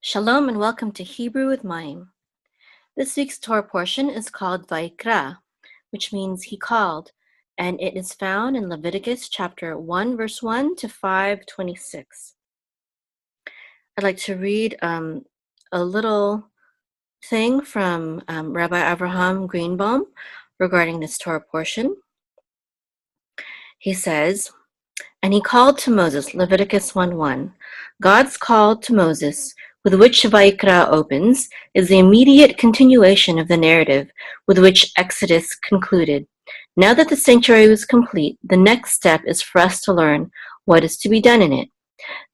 Shalom and welcome to Hebrew with Mayim. This week's Torah portion is called Vayikra, which means he called, and it is found in Leviticus chapter 1, verse 1 to 5:26. I'd like to read a little thing from Rabbi Avraham Greenbaum regarding this Torah portion. He says, "And he called to Moses," Leviticus 1:1. God's call to Moses, with which Vayikra opens, is the immediate continuation of the narrative with which Exodus concluded. Now that the sanctuary was complete, the next step is for us to learn what is to be done in it.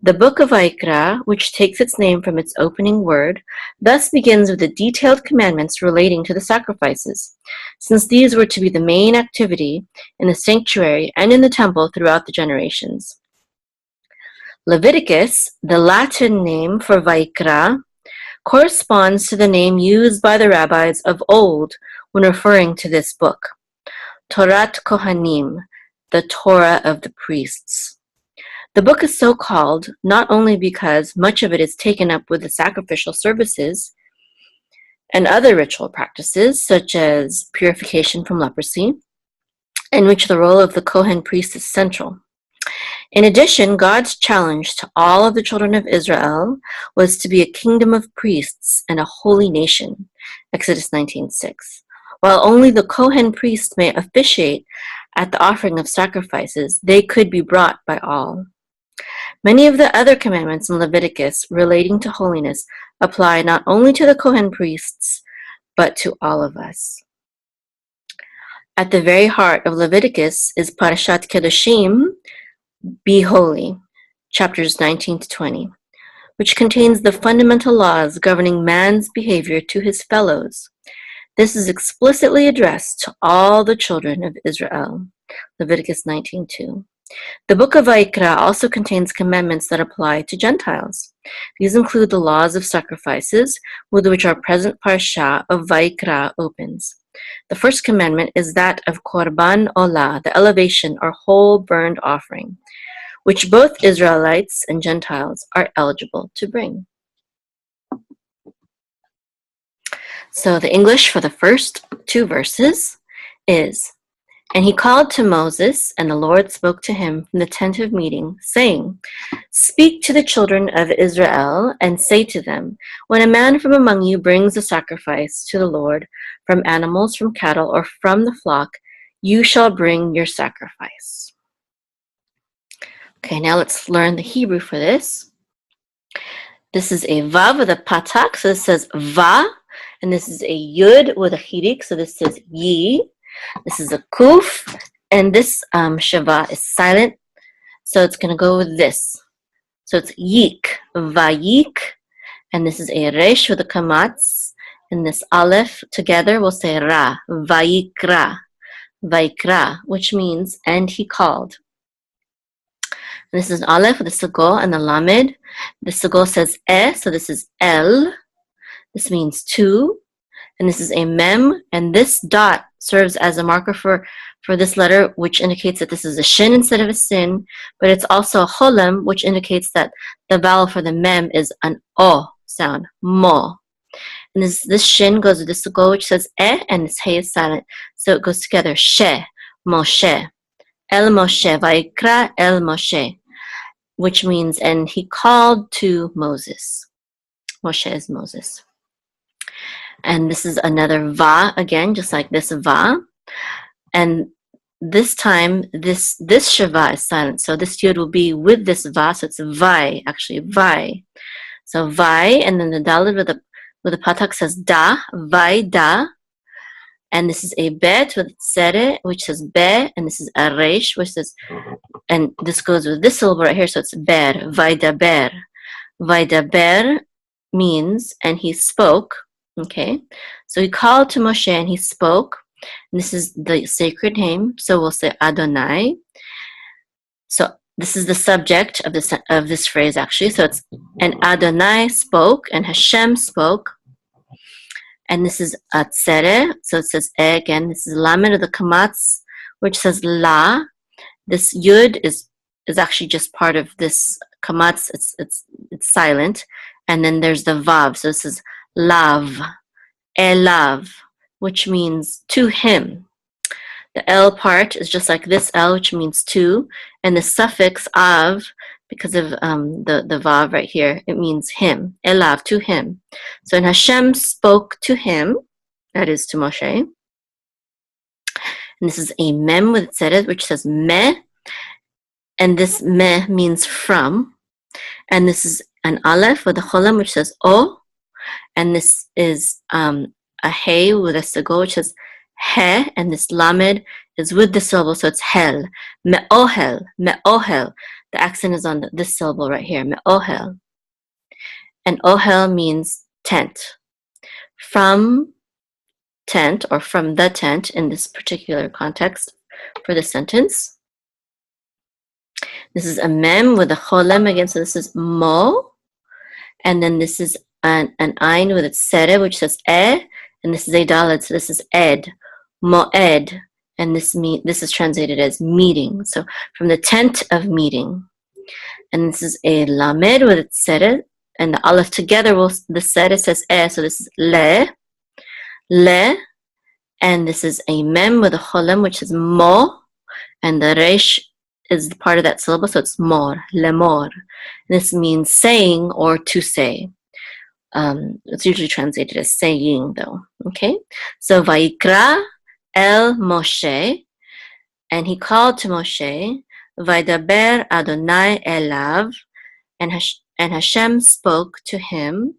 The book of Vayikra, which takes its name from its opening word, thus begins with the detailed commandments relating to the sacrifices, since these were to be the main activity in the sanctuary and in the temple throughout the generations. Leviticus, the Latin name for Vayikra, corresponds to the name used by the rabbis of old when referring to this book, Torat Kohanim, the Torah of the priests. The book is so called not only because much of it is taken up with the sacrificial services and other ritual practices, such as purification from leprosy, in which the role of the Kohen priest is central. In addition, God's challenge to all of the children of Israel was to be a kingdom of priests and a holy nation, Exodus 19:6. While only the Kohen priest may officiate at the offering of sacrifices, they could be brought by all. Many of the other commandments in Leviticus relating to holiness apply not only to the Kohen priests, but to all of us. At the very heart of Leviticus is Parashat Kedoshim, Be Holy, chapters 19 to 20, which contains the fundamental laws governing man's behavior to his fellows. This is explicitly addressed to all the children of Israel, Leviticus 19:2. The book of Vayikra also contains commandments that apply to Gentiles. These include the laws of sacrifices, with which our present parsha of Vayikra opens. The first commandment is that of Korban Olah, the elevation or whole burned offering, which both Israelites and Gentiles are eligible to bring. So the English for the first two verses is, "And he called to Moses, and the Lord spoke to him from the tent of meeting, saying, Speak to the children of Israel, and say to them, when a man from among you brings a sacrifice to the Lord from animals, from cattle, or from the flock, you shall bring your sacrifice." Okay, now let's learn the Hebrew for this. This is a vav with a patak, so this says va, and this is a yud with a chirik, so this says yi. This is a kuf, and this shava is silent, so it's going to go with this. So it's yik, vayik, and this is a resh with a kamatz, and this aleph together will say ra, vayikra, vayikra, which means, and he called. And this is an aleph with the sagol and the lamed. The sagol says so this is el. This means two. And this is a mem, and this dot serves as a marker for this letter, which indicates that this is a shin instead of a sin, but it's also a cholem, which indicates that the vowel for the mem is an o sound, mo. And this shin goes with this sagol, which says and this hey is silent, so it goes together, she, Moshe. El Moshe, Vayikra El Moshe, which means, and he called to Moses. Moshe is Moses. And this is another va, again, just like this va. And this time, this shava is silent. So this yud will be with this va, so it's vai, actually, vai. So vai, and then the dalid with the patak says da, vai da. And this is a bet with tsere, which says be, and this is a resh, which says, and this goes with this syllable right here, so it's ber, vaidaber. Vaidaber means, and he spoke, okay? So he called to Moshe, and he spoke, and this is the sacred name, so we'll say Adonai. So this is the subject of this phrase, actually, so it's, and Adonai spoke, and Hashem spoke. And this is a tsere, so it says again. This is lamed of the kamatz, which says la. This yud is actually just part of this kamatz. It's silent, And then there's the vav. So this is lav, elav, which means to him. The L part is just like this L, which means to, and the suffix av, because of the vav right here, it means him, elav, to him. So when Hashem spoke to him, that is to Moshe, and this is a mem with tzeret, which says meh, and this meh means from, and this is an aleph with a cholam, which says o, and this is a hey with a segol, which says he, and this lamed is with the syllable, so it's hel. Me'ohel, me'ohel. The accent is on this syllable right here, me'ohel. And ohel means tent. From tent, or from the tent in this particular context for the sentence. This is a mem with a cholem again, so this is mo. And then this is an ayn with its sere, which says and this is a dalet, so this is ed. Moed, and this is translated as meeting. So from the tent of meeting. And this is a lamed with its sere, and the aleph together the sere says so this is le, and this is a mem with a cholem, which is mo, and the resh is the part of that syllable, so it's mor, lemor. This means saying or to say. It's usually translated as saying, though. Okay, so Vayikra El Moshe, and he called to Moshe, Vaydaber Adonai Elav, and Hashem spoke to him,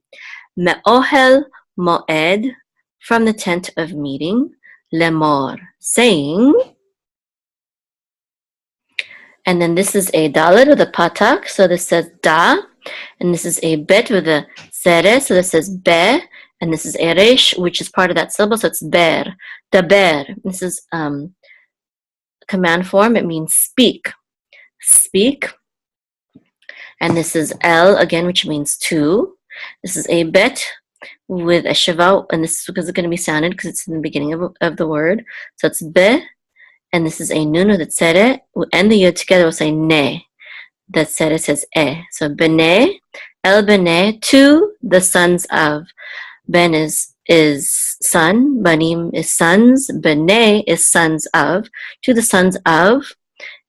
Me'ohel Moed, from the tent of meeting, Lemor, saying, and then this is a dalet with a patak, so this says da, and this is a bet with a sere, so this says be, and this is a resh, which is part of that syllable, so it's ber, daber. This is command form, it means speak, speak. And this is el, again, which means to. This is a bet with a shiva, and this is because it's going to be sounded, because it's in the beginning of the word, so it's be, and this is a nun with the tzere, and the yod together will say ne. The tzere says so bene, el bene, to the sons of. Ben is son, banim is sons, bene is sons of, to the sons of.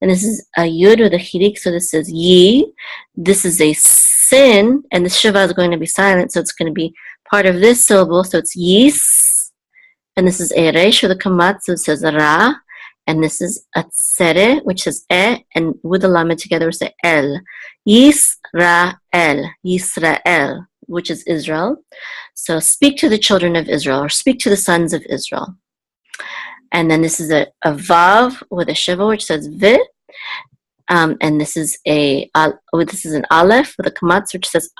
And this is a yud with a chirik, so this is ye. This is a sin, and the shiva is going to be silent, so it's going to be part of this syllable, so it's yis. And this is a resh with a kamat, so it says ra. And this is a tzere, which says and with the lamed together we say el. Yisrael, Yisrael, which is Israel. So speak to the children of Israel, or speak to the sons of Israel. And then this is a vav with a shiva, which says vi. And this is an aleph with a kamatz, which says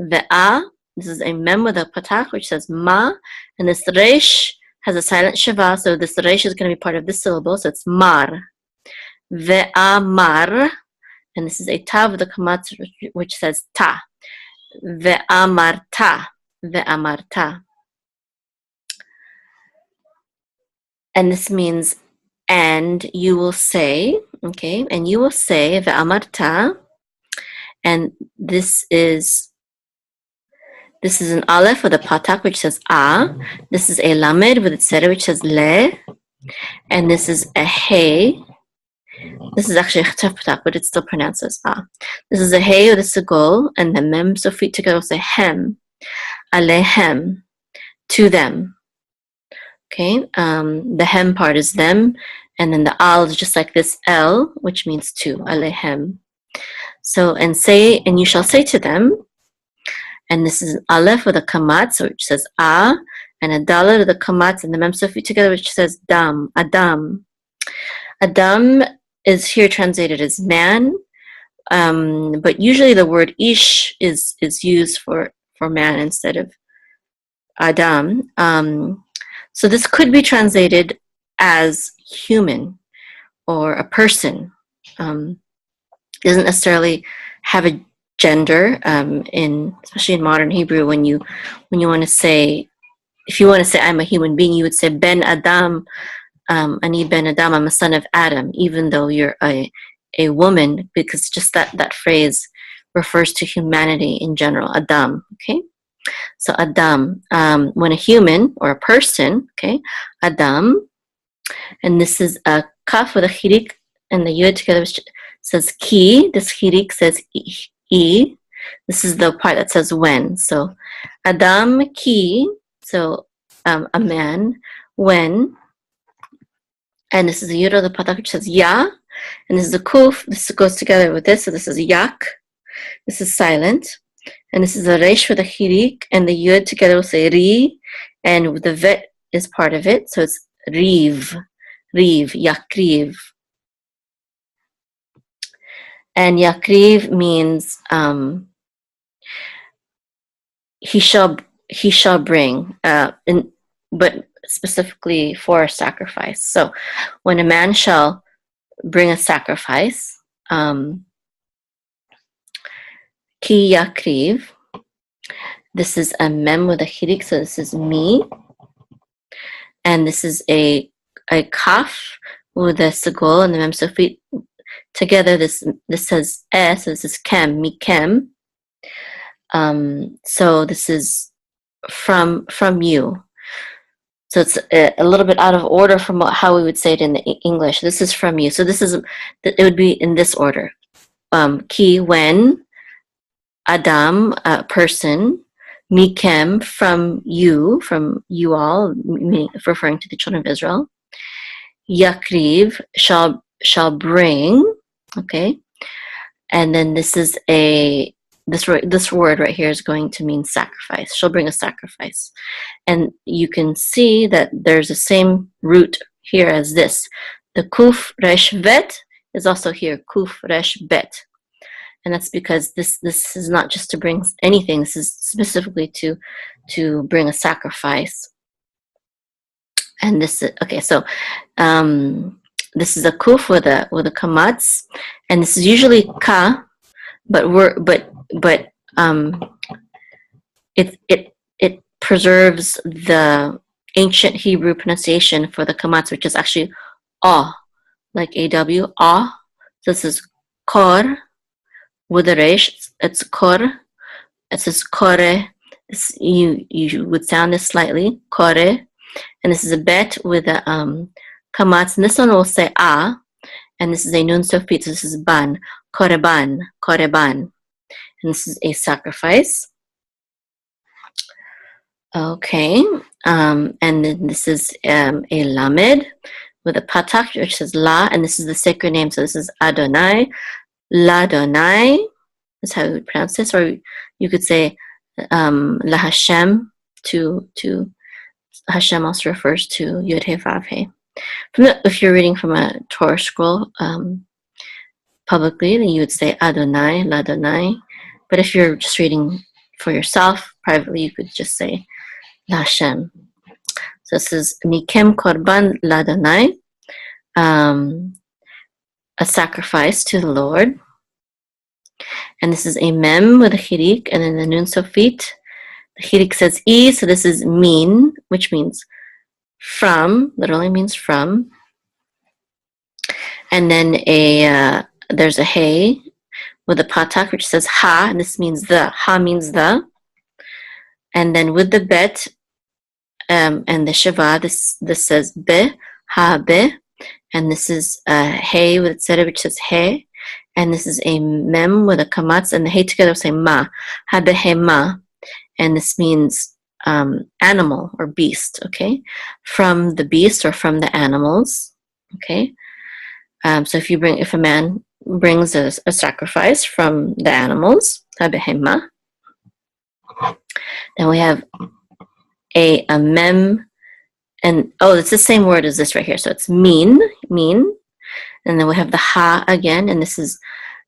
ve'ah. This is a mem with a patach, which says ma. And this resh has a silent shiva, so this resh is going to be part of this syllable, so it's mar. Ve'amar. And this is a tav with a kamatz, which says ta. Ve'amarta. Ve'amarta. And this means, and you will say, okay, and you will say, ve'amarta, and this is an aleph with a patak, which says this is a lamed with a tzere, which says le, and this is a hey. This is actually a chtaf patak, but it's still pronounced as This is a hey with a segol, and the mem sofit together will say hem, alehem, to them. Okay, the hem part is them, and then the al is just like this el, which means to, alehem. So, and you shall say to them, and this is an aleph with a kamatz, which says and a dalet with a kamatz, and the mem sofit together, which says dam, adam. Adam is here translated as man, but usually the word ish is used for man instead of adam. So this could be translated as human or a person. It doesn't necessarily have a gender, especially in modern Hebrew. When you want to say, if you want to say I'm a human being, you would say ben Adam, ani ben Adam, I'm a son of Adam, even though you're a woman, because just that phrase refers to humanity in general, Adam, okay? So Adam, when a human or a person, okay, Adam, and this is a kaf with a chirik and the yud together says ki. This chirik says e. This is the part that says when. So Adam ki, so a man, when, and this is the yud of the patak which says ya, and this is a kuf. This goes together with this, so this is yak. This is silent. And this is a resh with a chirik, and the yud together will say ri, and the vet is part of it, so it's riv, yakriv. And yakriv means he shall bring, but specifically for a sacrifice. So when a man shall bring a sacrifice, ki yakriv, this is a mem with a chirik, so this is me, and this is a kaf with a segol and the mem sofit together. This says so this is kem, mi kem. So this is from you. So it's a little bit out of order from how we would say it in the English. This is from you. So this is, it would be in this order. Ki, when, Adam, person, mikem, from you all, referring to the children of Israel. Yakriv, shall bring, okay? And then this is this word right here is going to mean sacrifice. She'll bring a sacrifice. And you can see that there's the same root here as this. The kuf resh vet is also here, kuf resh bet. And that's because this is not just to bring anything. This is specifically to bring a sacrifice. And this is, okay, so this is a kuf with a kamatz, and this is usually ka, but it preserves the ancient Hebrew pronunciation for the kamatz, which is actually ah, like aw, ah. So this is kor with a resh. It's kor. It says kore. You would sound this slightly, kore, and this is a bet with a kamatz, and this one will say ah, and this is a nun sofit, so this is ban, koreban, and this is a sacrifice. Okay, and then this is a lamed with a patak, which says la, and this is the sacred name, so this is Adonai, Ladonai, that's how we would pronounce this, or you could say la Hashem, to Hashem also refers to Yud He Vav He. If you're reading from a Torah scroll publicly, then you would say Adonai, Ladonai. But if you're just reading for yourself privately, you could just say La Hashem. So this is Mikem Korban Ladonai, a sacrifice to the Lord. And this is a mem with a chirik, and then the nun sofit. The chirik says e, so this is min, which means from, literally means from. And then there's a hey with a patak, which says ha, and this means the. Ha means the. And then with the bet and the shiva, this says be, ha be. And this is a hey with tzedek, which says hey. And this is a mem with a kamatz, and the hey together will say ma, ha be he ma. And this means animal or beast, okay? From the beast or from the animals, okay? So if a man brings a sacrifice from the animals, habehema, then we have a mem, and it's the same word as this right here. So it's mean, and then we have the ha again, and this is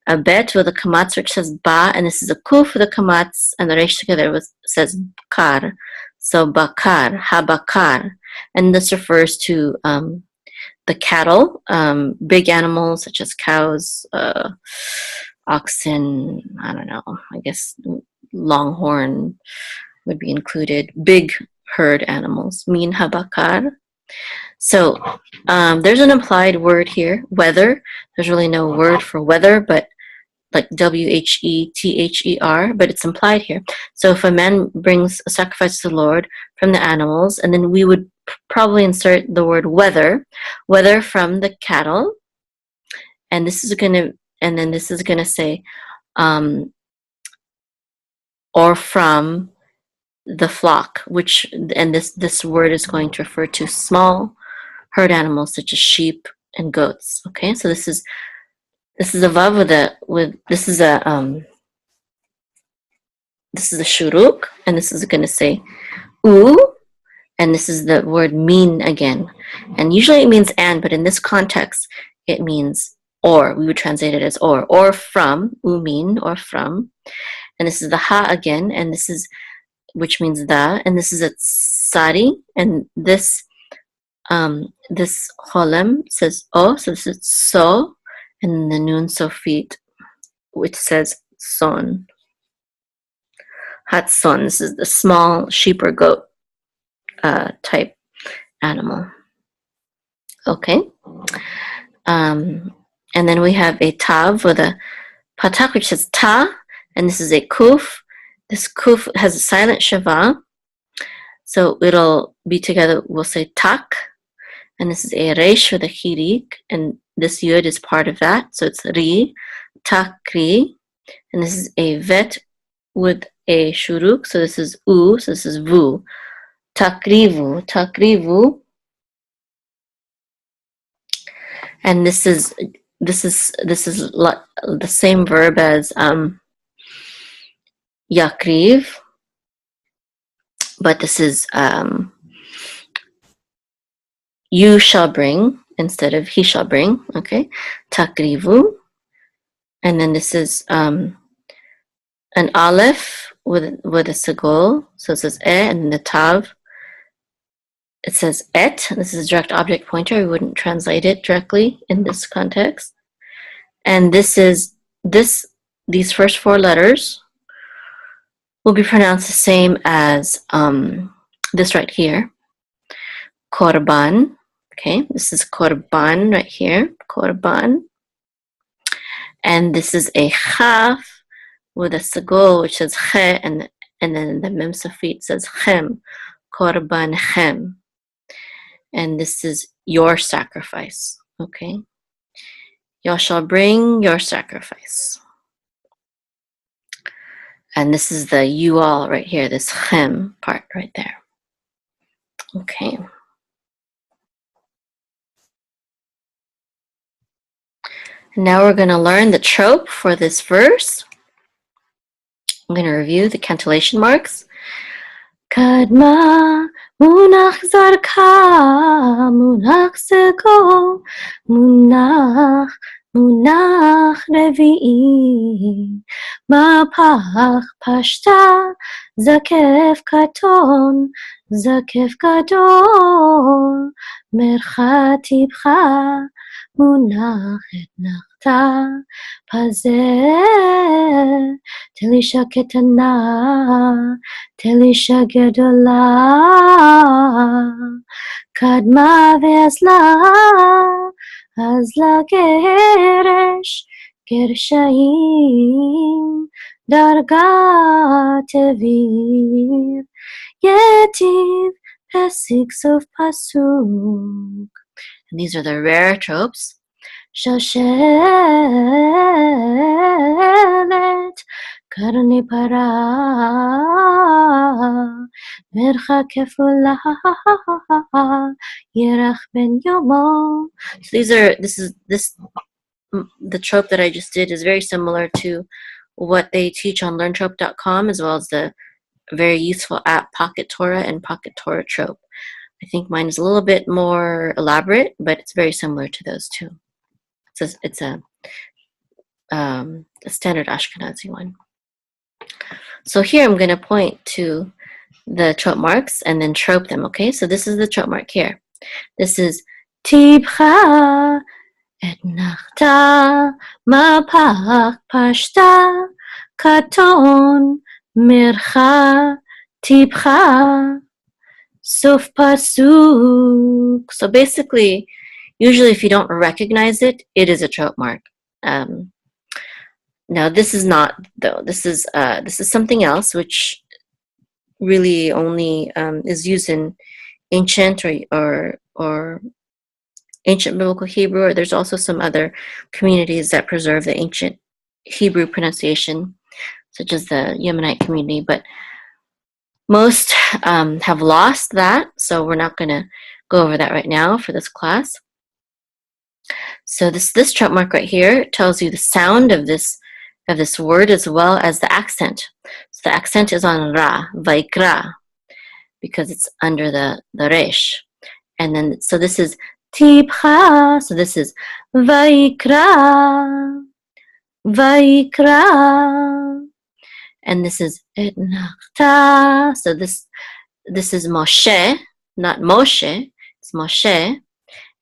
a bet with a kamatz which says ba, and this is a kuf with a kamatz, and the resh together says kar. So bakar, ha bakar, and this refers to the cattle, big animals such as cows, oxen, I don't know, I guess longhorn would be included, big herd animals, min habakar. So there's an implied word here, weather. There's really no word for weather, but like WHETHER, but it's implied here. So if a man brings a sacrifice to the Lord from the animals, and then we would probably insert the word whether from the cattle, and this is gonna say, or from the flock, and this word is going to refer to small herd animals such as sheep and goats. Okay, so this is a vav this is a shuruk, and this is going to say u, and this is the word min again, and usually it means and, but in this context it means or. We would translate it as or from, u min, or from, and this is the ha again, and this is, which means the, and this is a tsari, and this cholem says o, so this is so, and the nun sofit, which says son. Hatson, this is the small sheep or goat type animal. Okay. And then we have a tav with a patak, which says ta, and this is a kuf. This kuf has a silent shava, so it'll be together, we'll say tak, and this is a resh with a chirik, and this yud is part of that, so it's ri, takri, and this is a vet with a shuruk, so this is u, so this is vu. Takrivu, and this is the same verb as yakriv, but this is you shall bring instead of he shall bring. Okay, takrivu, and then this is an aleph with a sagol, so it says and the tav, it says et. This is a direct object pointer. We wouldn't translate it directly in this context. And these first four letters will be pronounced the same as this right here, korban. Okay, this is korban right here, korban. And this is a chaf with a sagol, which says che, and then the mem sofit says chem, korban chem. And this is your sacrifice. Okay, y'all shall bring your sacrifice. And this is the you all right here, this chem part right there. Okay. And now we're going to learn the trope for this verse. I'm going to review the cantillation marks. Kadma munach zarka, munach sego, munach revi'i, mapach pashta, zakef katon, zakef gadol, mercha tibcha, munach et nachta, pazeh, telisha ketana, telisha gedola, kadma ve'azla, azla geresh, gershayim, darga tevir, yetiv, pesik sof pasuk. And these are the rare tropes. Shoshelet, karne para, mercha kefula, yerach ben yomo. So the trope that I just did is very similar to what they teach on learntrope.com, as well as the very useful app Pocket Torah and Pocket Torah Trope. I think mine is a little bit more elaborate, but it's very similar to those two. It's a standard Ashkenazi one. So here I'm going to point to the trope marks and then trope them, okay? So this is the trope mark here. This is Tibcha et nachta, mapach pashta, katon, mircha, tibcha, sof pasuk. So basically, usually if you don't recognize it, it is a trope mark. Now this is not though. This is something else which really only is used in ancient or ancient biblical Hebrew, or there's also some other communities that preserve the ancient Hebrew pronunciation, such as the Yemenite community, but most have lost that, so we're not going to go over that right now for this class. So this trope mark right here tells you the sound of this word as well as the accent. So the accent is on ra, Vayikra, because it's under the resh. And then, so this is Tibcha, so this is Vayikra, Vayikra. And this is Etnachta, so this is Moshe, not Moshe, it's Moshe.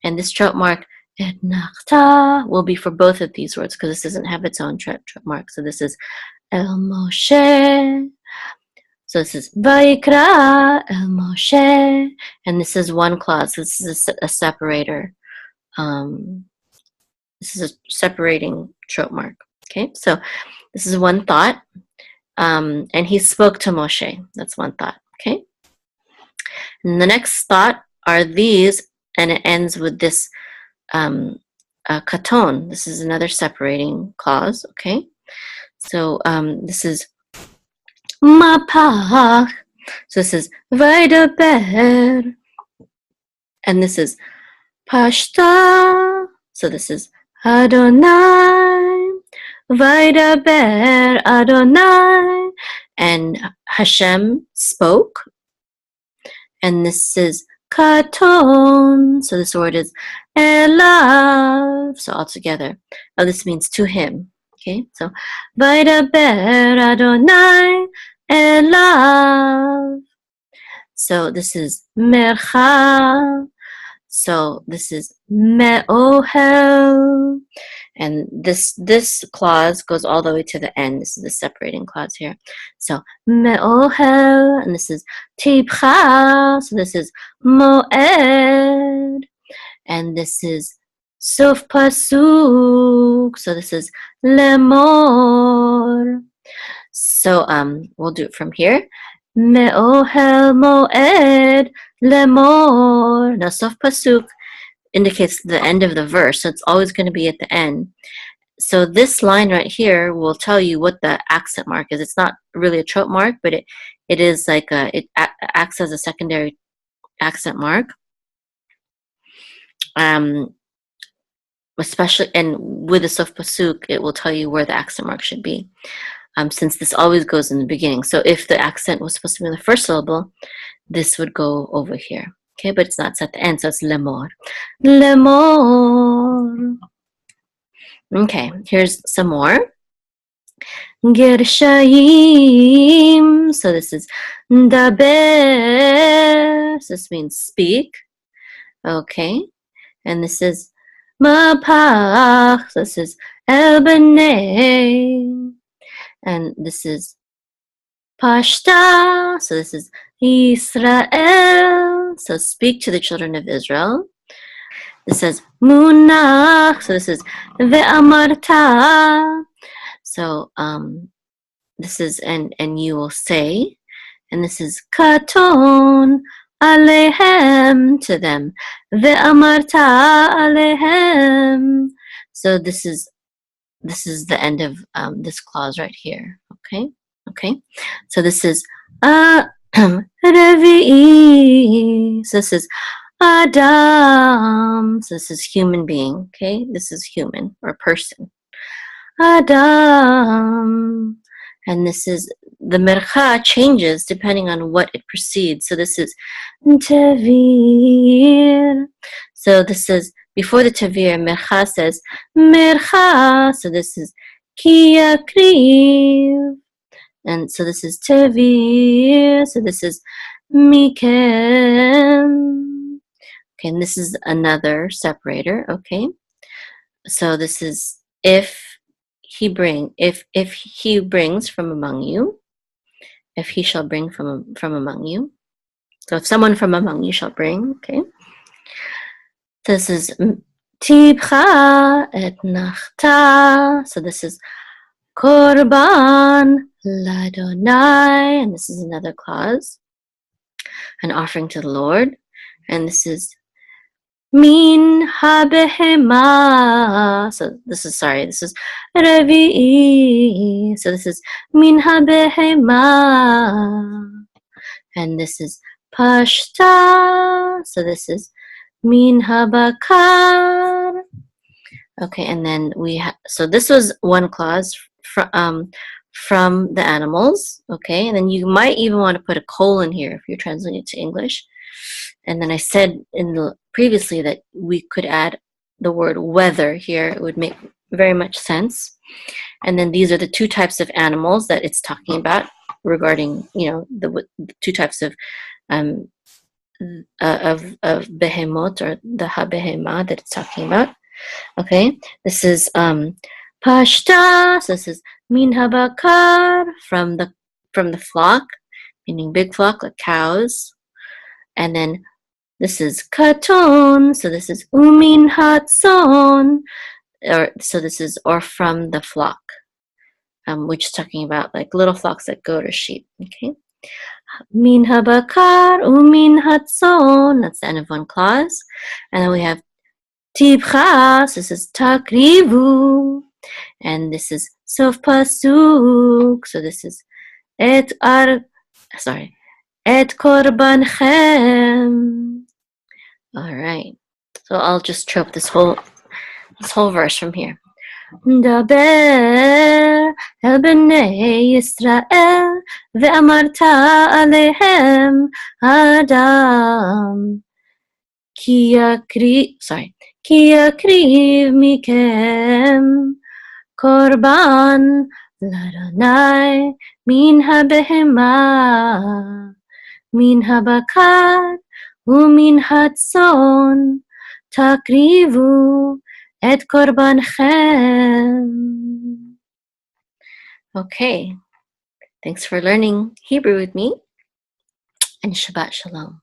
And this trope mark, Etnachta, will be for both of these words because this doesn't have its own trope mark. So this is El Moshe. So this is Vayikra El Moshe, and this is one clause. This is a separator. This is a separating trope mark. Okay, so this is one thought, and he spoke to Moshe. That's one thought. Okay, and the next thought are these, and it ends with this katon. This is another separating clause. Okay, so this is Mapach. So this is Vaydaber. And this is Pashta. So this is Adonai. Vaydaber Adonai. And Hashem spoke. And this is Katon. So this word is Elav. So all together. Oh, this means to him. Okay, so Vaydaber Adonai Elav. So this is Mercha. So this is Me'ohel. And this clause goes all the way to the end. This is the separating clause here. So Me'ohel, and this is Tibcha. So this is Moed. And this is Sof Pasuk. So this is Lemor. So we'll do it from here. Me'ohel Moed Lemor. Now Sof Pasuk indicates the end of the verse, so it's always going to be at the end. So this line right here will tell you what the accent mark is. It's not really a trope mark, but it is like it acts as a secondary accent mark. Especially, and with the Sof Pasuk, it will tell you where the accent mark should be, since this always goes in the beginning. So if the accent was supposed to be in the first syllable, this would go over here. Okay, but it's not, it's at the end, so it's lemor. Lemor. Okay, here's some more. Gershayim. So this is daber. So this means speak. Okay, and this is Mapach. So this is El B'nai. And this is Pashta. So this is Israel. So speak to the children of Israel. This says Munach. So this is Ve'amarta. So this is and you will say. And this is Katon Alehem, to them. Ve'amarta Alehem. So this is the end of this clause right here. Okay. So this is Revi'i. So this is Adam. So this is human being. Okay, this is human or person. Adam. And this is the mercha changes depending on what it precedes. So this is tevir. So this is before the tevir. Mercha says mercha. So this is kiyakriv. And so this is tevir. So this is mikem. Okay, and this is another separator. Okay, so this is if he brings from among you, if he shall bring from among you. So if someone from among you shall bring. Okay, this is tibcha et nachta. So this is Korban Ladonai, and this is another clause, an offering to the Lord. And this is Min habehema. So this is Revi'i. So this is Min habehema. And this is Pashta. So this is Min habakar. Okay, and then so this was one clause from the animals. Okay, and then you might even want to put a colon here if you're translating it to English. And then I said previously that we could add the word whether here. It would make very much sense. And then these are the two types of animals that it's talking about regarding, the two types of behemoth, or the habehema that it's talking about. Okay, this is pashta. So this is min habakar, from the flock, meaning big flock like cows. And then this is katon. So this is umin hatson, or from the flock, which is talking about like little flocks like goat or sheep. Okay. Min habakar umin hatson. That's the end of one clause. And then we have tibcha. So this is takrivu. And this is sof pasuk. So this is et korbanchem. All right. So I'll just trope this whole verse from here. דבר אל בני ישראל ואמרת עליהם אדם כי יקריב מכם קורבן לאדוני מן הבהמה מן הבקר ומן הצאן תקריבו et korbanchem. Okay, thanks for learning Hebrew with me, and Shabbat Shalom.